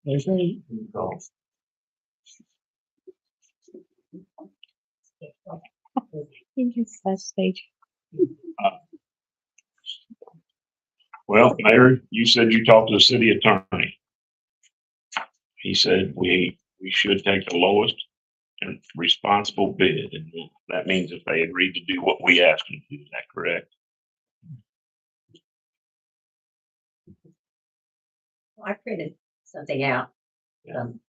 They say, Well, Mayor, you said you talked to the city attorney. He said we should take the lowest and responsible bid, and that means if they agreed to do what we asked them to do. Is that correct? I printed something out from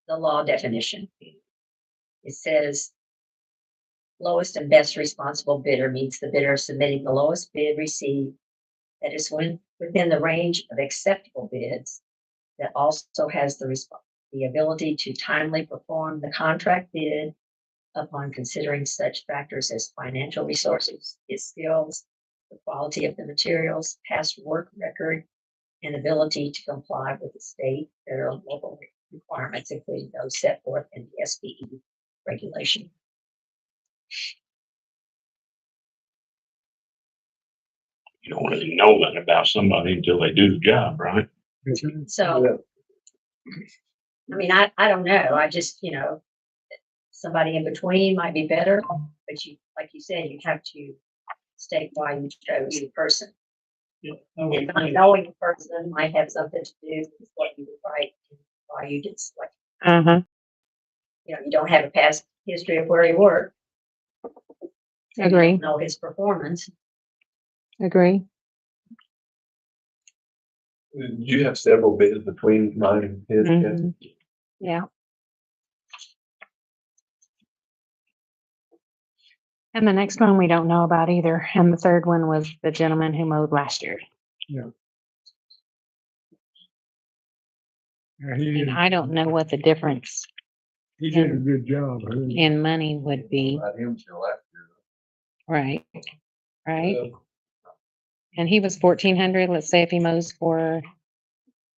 the law definition. It says lowest and best responsible bidder means the bidder submitting the lowest bid received that is within the range of acceptable bids that also has the ability to timely perform the contract bid upon considering such factors as financial resources, its skills, the quality of the materials, past work record, and ability to comply with the state, federal, and local requirements, including those set forth in the SPE regulation. You don't really know that about somebody until they do the job, right? So, I mean, I don't know. I just, somebody in between might be better, but like you said, you have to state why you chose the person. And knowing the person might have something to do with what you would write, and why you did select. You don't have a past history of where he worked. Agree. You don't know his performance. Agree. Did you have several bids between mine and his? Mhm. Yeah. And the next one we don't know about either. And the third one was the gentleman who mowed last year. yeah, And he I don't know what the difference did a good job. I think. in money would be. About him till last year. Right. Right. And he was 1,400. Let's say if he mows for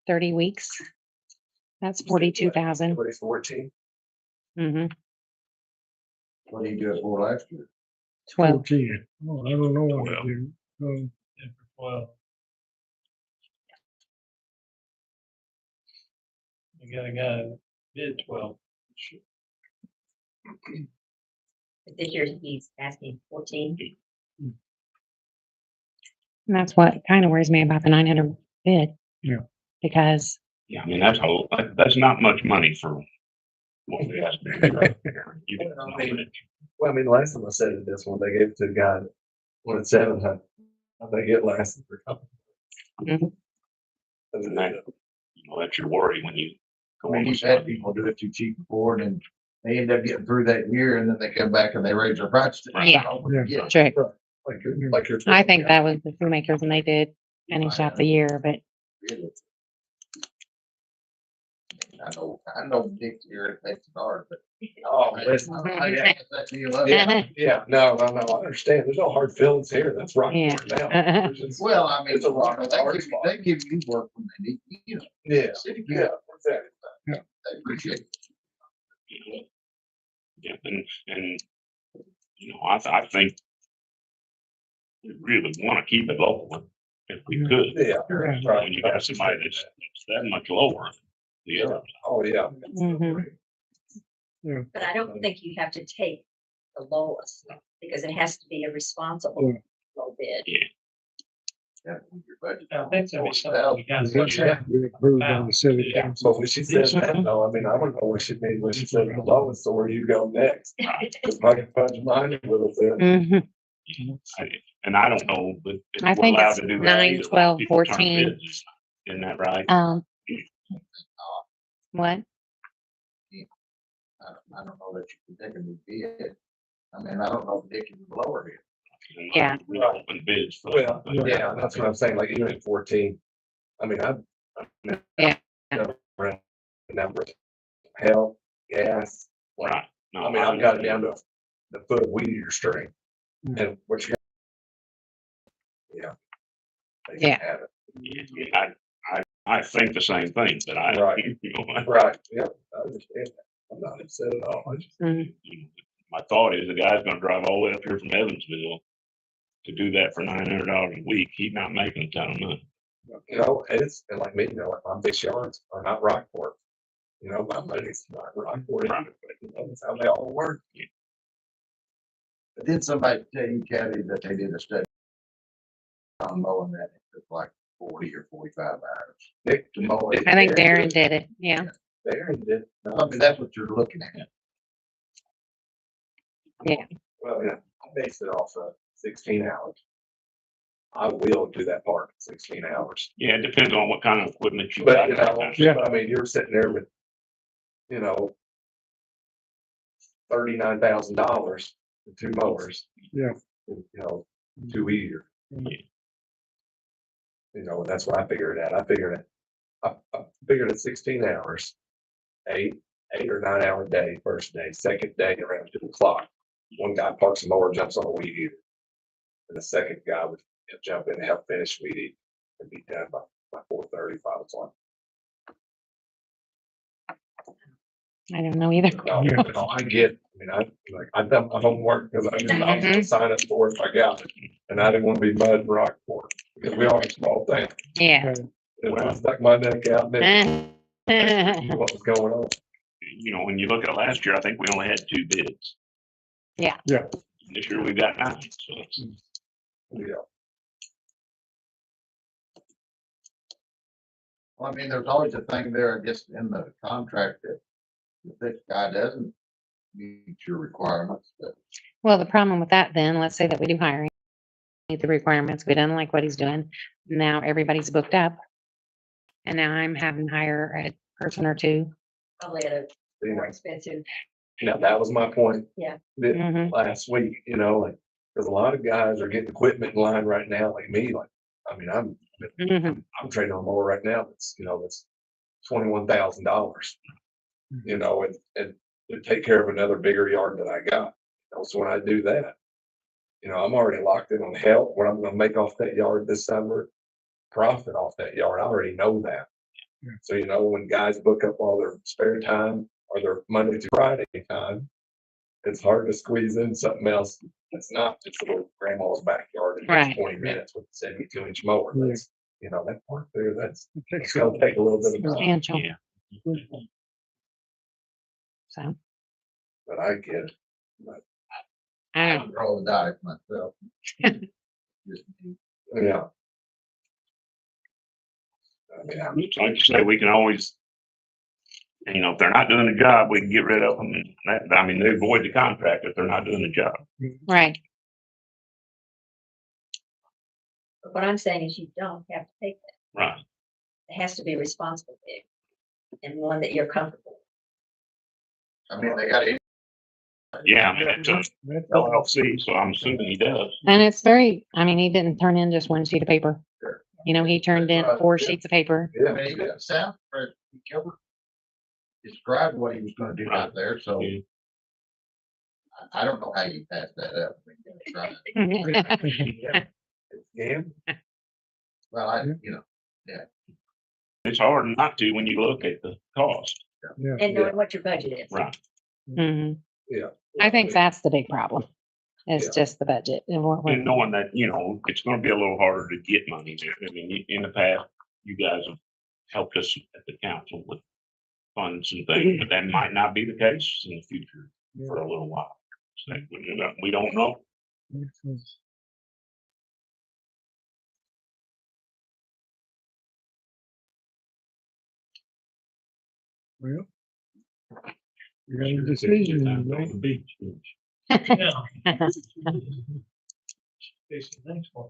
30 weeks, that's 42,000. 2014. Mm-hmm. What did he do it for last year? 12. 14. Oh, I don't know what to do. Well, you got a guy that bid 12. But this year he's asking 14. And that's what kind of worries me about the 900 bid. Yeah. Because Yeah, I mean, that's not much money for what we asked them to do right there. You can know that. Well, I mean, last time I said it, this one, they gave it to a guy that wanted 700. I think it lasted for a couple. Mhm. And that, that's your worry when you go I mean, on. you've had people do it too cheap before and then they end up getting through that year and then they come back and they raise their price. Yeah. Yeah. True. Like your. I think that was the Shoemakers and they did finish out the year, but Really. I know Dick here, it makes it hard, but. Oh, listen. Yeah, no, I understand. There's no hard feelings here. That's right. Yeah. Now. Well, I mean, It's a lot of hard spot. they give you work when they need, you know. Yeah, City yeah, council, exactly. they appreciate it. Yeah, and I think we really want to keep it local if we could. Yeah. When you got somebody that's that much lower, the other. Oh, yeah. Mhm. But I don't think you have to take the lowest because it has to be a responsible low bid. Yeah, your budget. I think so. We got It's gonna have to be approved by the city Yeah. council. So when she says that, though, I mean, I don't know what she means when she says the lowest, so where you go next. If I can fudge mine a little bit. Mhm. And I don't know, but if I we're think allowed it's to do that 9, either. 12, People turn 14. bids, Isn't that right? What? I don't know that you can take a new bid. I mean, I don't know if Dick is lower here. Yeah. We open bids for. Well, yeah, that's what I'm saying, like even at 14, I mean, Yeah. Number of help, gas, like, Right. No, I mean, I've got it down to the foot of weed eater string. And what you got. Yeah. They can Yeah. have it. Yeah, I think the same thing, but Right. I Right, yep, I understand that. I'm not upset at all. I just, Mhm. my thought is the guy's gonna drive all the way up here from Evansville to do that for $900 a week. He's not making a ton of money. You know, and it's and like me, you know, like my big yards are not Rockport. You know, my money's not Rockport, either, but you know, that's how they all work. But did somebody tell you, Kathy, that they did a study on mowing that, it took like 40 or 45 hours Nick, to mow it? I think Darren did it, yeah. there you did. I mean, that's what you're looking at. Well, yeah, I based it off of 16 hours. I will do that part in 16 hours. Yeah, it depends on what kind of equipment you But got. you know, Yeah. I mean, you're sitting there with, you know, $39,000 for 2 mowers. Yeah. You know, 2 a year. Yeah. You know, that's what I figured out. I figured at 16 hours, 8 or 9 hour day, first day, second day around 2 o'clock. One guy parks a mower, jumps on a weed eater. And the second guy would jump in and help finish weed eating and be done by 4:30, 5 o'clock. I don't know either. No, no, I get, I mean, I've done my homework because I was gonna sign up for it if I got it. And I didn't want to be mud and rock for it, because we are a small town. Yeah. And I stuck my neck out and then what was going on. You know, when you look at last year, I think we only had 2 bids. Yeah. Yeah. This year we got 9, so it's, Yeah, Well, I mean, there's always a thing there, I guess, in the contract that if this guy doesn't meet your requirements, that Well, the problem with that then, let's say that we do hire him, meet the requirements, we don't like what he's doing. Now everybody's booked up. And now I'm having to hire a person or two. Probably at a you more know, expensive. now that was my point. Yeah. Mhm. Last week, you know, like, because a lot of guys are getting equipment in line right now, like me, like, I mean, Mhm. I'm trading on a mower right now, that's, you know, that's $21,000. You know, and to take care of another bigger yard that I got. You know, so when I do that, you know, I'm already locked in on help, what I'm gonna make off that yard this summer, profit off that yard, I already know that. Yeah. So, you know, when guys book up all their spare time or their Monday to Friday time, it's hard to squeeze in something else. It's not just a little grandma's backyard in Right. 20 minutes with a 72-inch mower. Yeah. That's, you know, that part there, that's, It it's takes gonna take a little bit of time, Substantial, yeah. so. but I get it. I I don't, roll the dice myself. Just- Yeah. I mean, It's like you say, we can always, you know, if they're not doing the job, we can get rid of them. And that, I mean, they avoid the contract if they're not doing the job. right, But what I'm saying is you don't have to take that. Right. It has to be a responsible bid and one that you're comfortable with. I mean, they got it. Yeah, I mean, it's a That's- LLC, so I'm assuming he does. and it's very, I mean, he didn't turn in just one sheet of paper. Sure. You know, he turned in 4 sheets of paper. Yeah, I mean, it sounds, but he covered, described what he was gonna do out there, so Yeah. I don't know how you pass that up. yeah. Well, you know, It's hard not to when you look at the cost. Yeah. And knowing what your budget is. Right. Mhm. Yeah. I think that's the big problem. It's Yeah. just the budget and what And we're, knowing that, you know, it's gonna be a little harder to get money there. I mean, in the past, you guys have helped us at the council with funds and things, but that might not be the case in the future for a little while. So, we don't know. Well. You got a decision, to make. Yeah. It's the next one.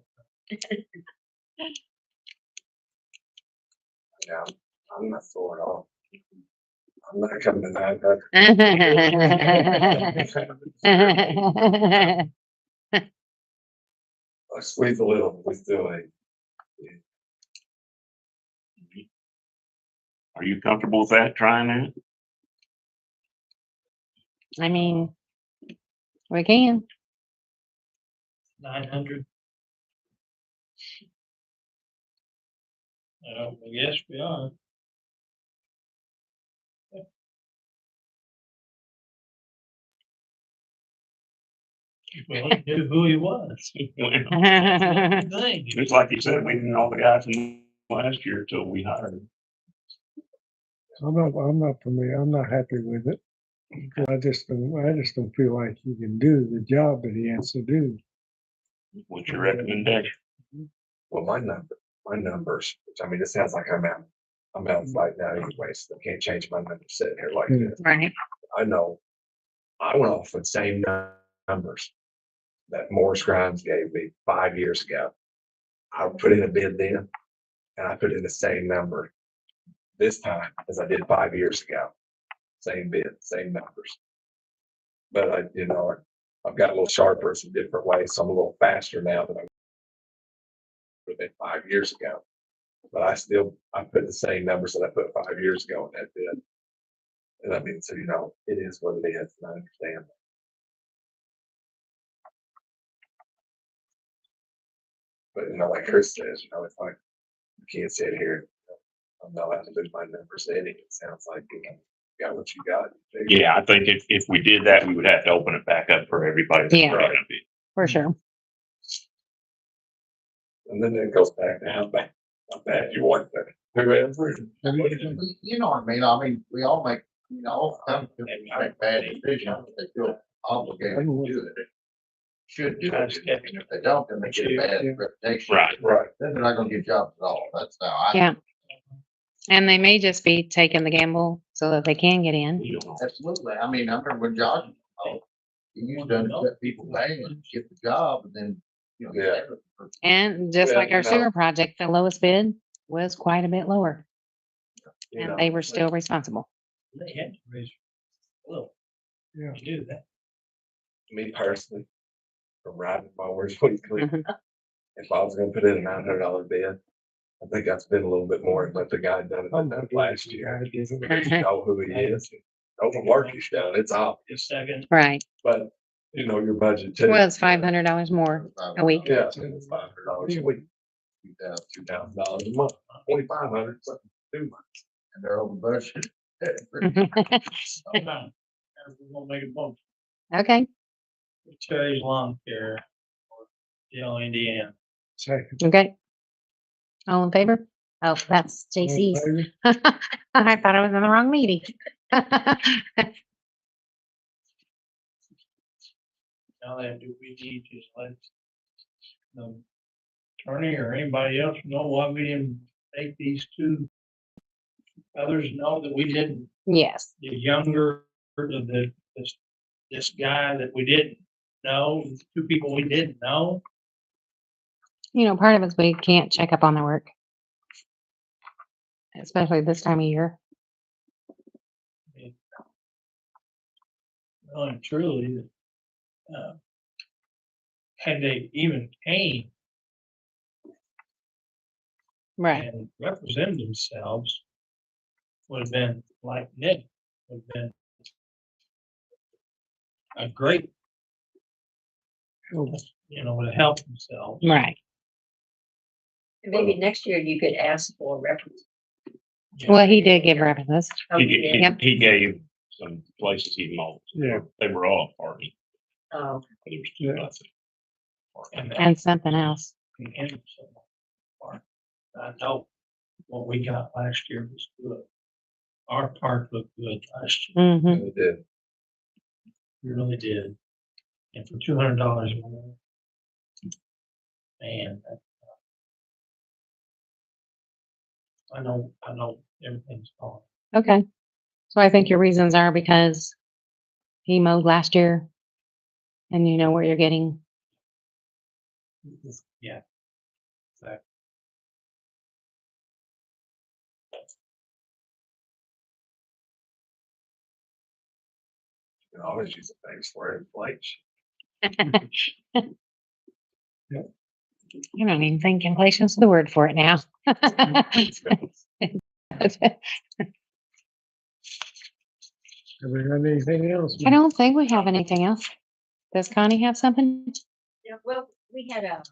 Yeah, I'm not throwing off. I'm not coming to that. I squeeze a little, we still ain't. Are you comfortable with that, trying that? I mean, we can. 900. Yes, we are. Well, he knew who he was. It's Thing. like you said, we didn't know the guy from last year till we hired him. I'm not for me, I'm not happy with it. I just don't feel like he can do the job that he has to do. What's your recommendation? Well, my numbers, which I mean, it sounds like I'm out of fight now anyway, so I can't change my numbers sitting here like Hmm. this. Right. I know, I went off with the same numbers that Morris Grimes gave me 5 years ago. I put in a bid then, and I put in the same number this time as I did 5 years ago. Same bid, same numbers. But I've got a little sharper in some different ways, so I'm a little faster now than I been 5 years ago. But I put the same numbers that I put 5 years ago in that bid. And I mean, so it is what it is, and I understand. But like Chris says, it's like you can't sit here. I'm not allowed to do my numbers any. It sounds like you got what you got. Yeah, I think if we did that, we would have to open it back up for everybody. that's Yeah. gonna be- For sure. And then it goes back to how bad you want that. Whoever. You know what I mean? I mean, we all make, some people make bad decisions, they feel obligated to do it. Should do it, and if they don't, then they get a bad reputation. Right. Right. Then they're not gonna get jobs at all, that's how I. Yeah. And they may just be taking the gamble so that they can get in. You know, Absolutely, I mean, I remember when Josh, he used to let people pay and get the job, and then, Yeah. And just Well, like our sewer project, the lowest bid was quite a bit lower and they were still responsible. They had to raise. Well. Yeah. To do that. Me personally, from riding mowers weekly, Mhm. if I was gonna put in a $900 bid, I think I'd spend a little bit more and let the guy done it I'm done not last doing it. year. I did it. Because you know who he is, know the work he's done, it's obvious, Just second. Right. but your budget too. Well, it's $500 more a week. Yeah, it's $500 a week, $2,000 a month, 2,500 something, 2 months. And they're over budget. Sometime. We're gonna make a vote. Okay. Cherry's Lawn Care. Or Dale, Indiana. Second. Okay. All in favor? Oh, that's JC's. Maybe. I thought I was in the wrong meeting. Now then, do we need to let the attorney or anybody else know why we didn't take these two others know that we didn't, Yes. the younger, this guy that we didn't know, two people we didn't know? Part of it's we can't check up on their work. Especially this time of year. Well, and truly, had they even came Right. and represented themselves, would have been like Nick, would have been a great, would have helped themselves. Right. And maybe next year you could ask for reference. Well, he did give references. Oh, you did? Yep. He gave some places he mowed. Yeah. They were all party. Oh, There was two, I think. And something else. I know what we got last year was good. Our part looked good last year. Hmm. It did. We really did. And for $200 more. Man. I know everything's gone. Okay. So I think your reasons are because he mowed last year and you know where you're getting. Yeah. Exactly. You can always use a face for inflation. I don't even think inflation's the word for it now. Have we got anything else? I don't think we have anything else. Does Connie have something? yeah, well, we had a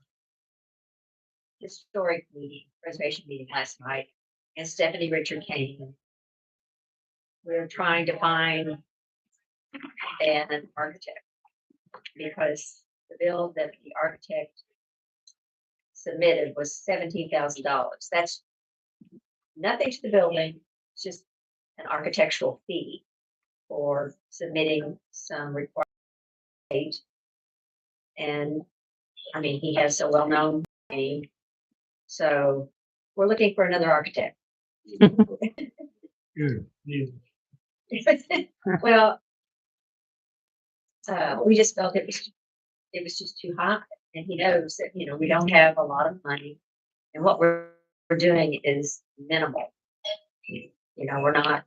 historic meeting, preservation meeting last night, and Stephanie Richard came. We're trying to find an architect because the bill that the architect submitted was $17,000. That's nothing to the building, it's just an architectural fee for submitting some required. And, I mean, he has a well-known name. So we're looking for another architect. Good. Well, we just felt it was just too high, and he knows that, you know, we don't have a lot of money, and what we're doing is minimal. You know, we're not,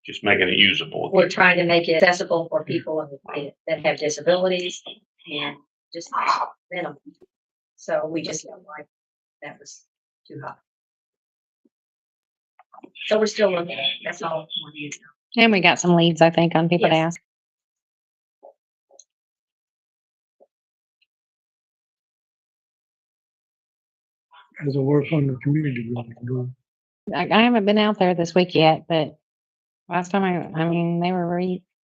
Just making it usable. we're trying to make it accessible for people that have disabilities and just minimal. So we just felt like that was too high. So we're still looking, that's all. we need. And we got some leads, I think, on people to Yes. ask. As a work on the community building. I haven't been out there this week yet, but last time I mean, they were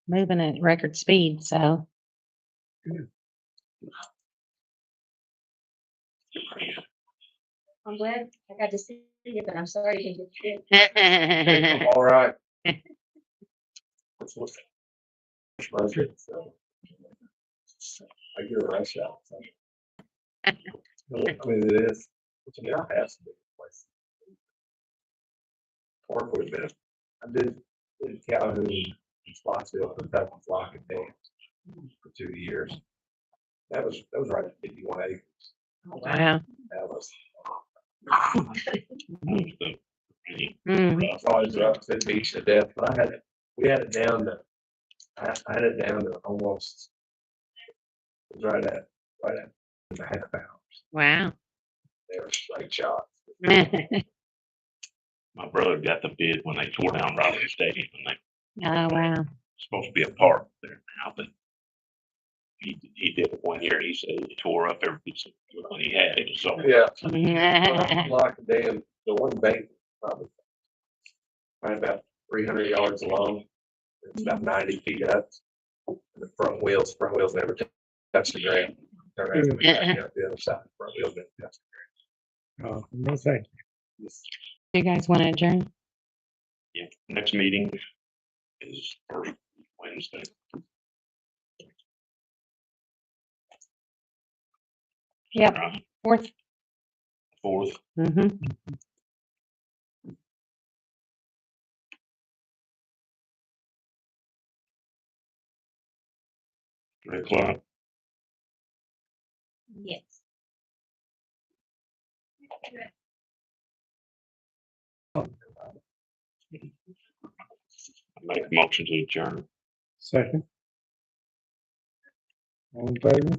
moving at record speed, so. I'm glad I got to see you, but I'm sorry you didn't get to. All right. Let's look. Budget, so. I get a rush out. So. I mean, it is. Which I mean, I have some big places. Work would have been. I did Calhoun, Spotsville, and Pepper's Lock and Dam for 2 years. That was right at 51 acres. Wow. That was. Mm. I was always up to the beach to death, but we had it down to, I had it down to almost, it was right at 2.5 hours. Wow. They were straight shots. My brother got the bid when they tore down Raleigh Stadium, and they Oh, wow. supposed to be a park there now, but he did it 1 year. He said he tore up every piece of when he had it. So Yeah. Lock the dam, the one bank, probably right about 300 yards long. It's about 90 feet up. The front wheels never touch the ground. Turn around, back up the other side, front wheels never touch Oh, no, thank you. You guys want to adjourn? yeah, next meeting is first Wednesday. Yep. Fourth. 4th. Mm-hmm. 3:00. Yes. Make a motion to adjourn. Second. All in favor?